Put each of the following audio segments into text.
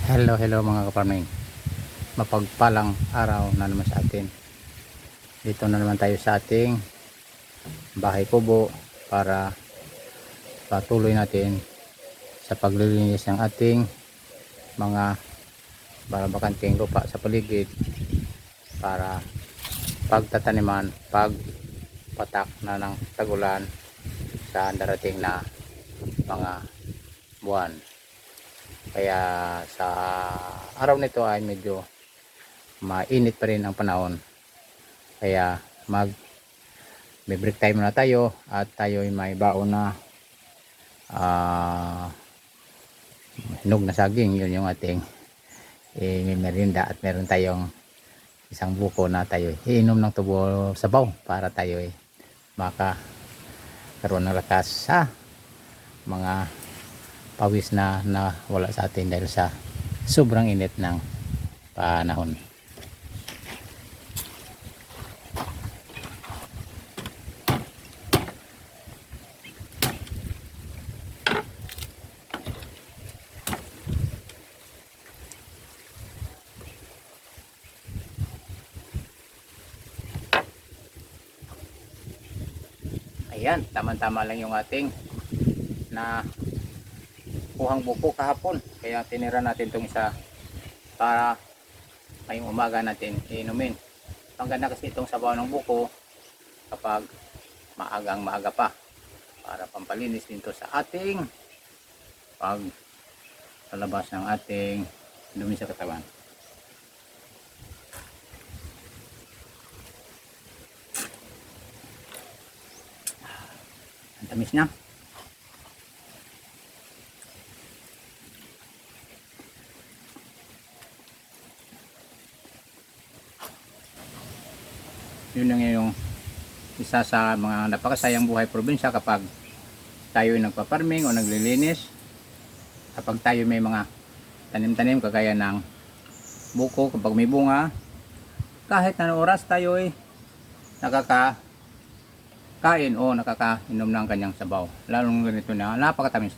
Hello mga kaparming. Mapagpalang araw na naman sa atin. Dito na naman tayo sa ating bahay kubo para patuloy natin sa paglilinis ng ating mga barabakanting lupa sa paligid para pagtataniman, pagpatak na ng tagulan sa darating na mga buwan. Kaya sa araw nito ay medyo mainit pa rin ang panahon. Kaya may break time na tayo at tayo ay may baon na hinog na saging. Yun yung ating merinda at meron tayong isang buko na tayo iinom ng tubo sabaw para tayo ay makakaroon ng lakas sa mga pawis na wala sa atin dahil sa sobrang init ng panahon. Ayan, tama-tama lang yung ating na kuhang buko kahapon, kaya tinira natin itong isa para ngayong umaga natin iinumin. Ang ganda kasi itong sabaw ng buko kapag maaga pa para pampalinis din to sa ating paglalabas ng ating dumi sa katawan. Ang tamis niya. Yun lang yung isa sa mga napakasayang buhay probinsya kapag tayo ay nagpa-farming o naglilinis. Kapag tayo may mga tanim-tanim kagaya ng buko, kapag may bunga, kahit na oras tayo ay nakakain o nakakainom ng kanyang sabaw. Lalong ganito na napakatamis.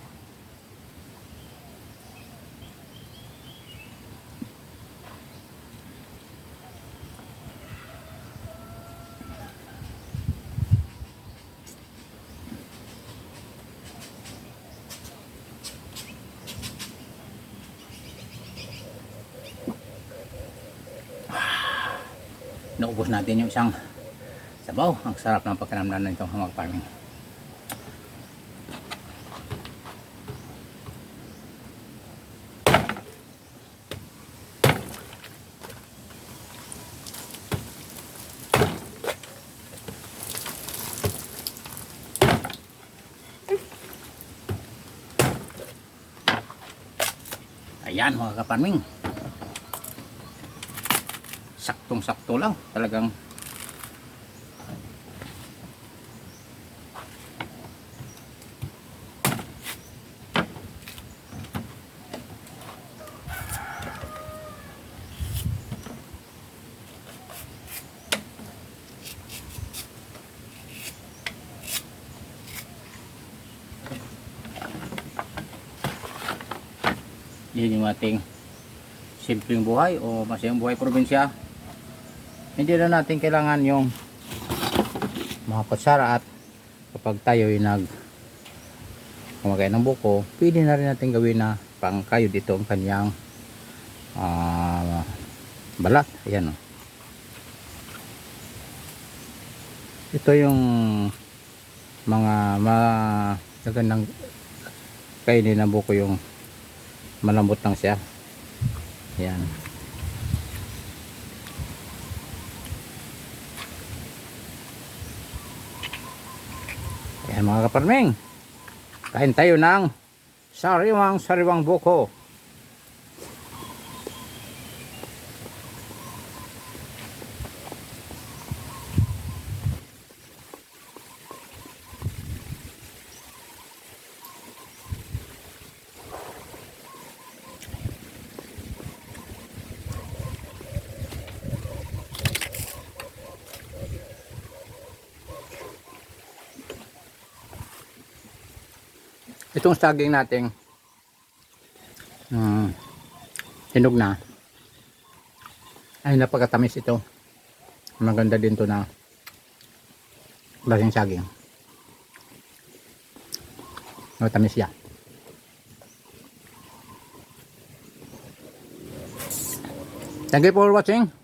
Naubos natin yung isang sabaw. Ang sarap ng pagkanamnan nito mga farming. Ayan mga kaparming, saktong-sakto lang talagang. Yun yung ating simpleng buhay o masayang buhay probinsya. Hindi na natin kailangan yung mga kutsara at kapag tayo ay kumakain ng buko, pwede na rin natin gawin na pangkayo dito ang kanyang balat. Ayan o. Ito yung mga magandang kainin ng buko, yung malambot lang siya. Ayan. Ayan mga kaparming, kain tayo ng sariwang buko. Itong saging natin hinog na. Ay, napakatamis ito. Maganda din to na lasing saging. Matamis siya. Thank you for watching.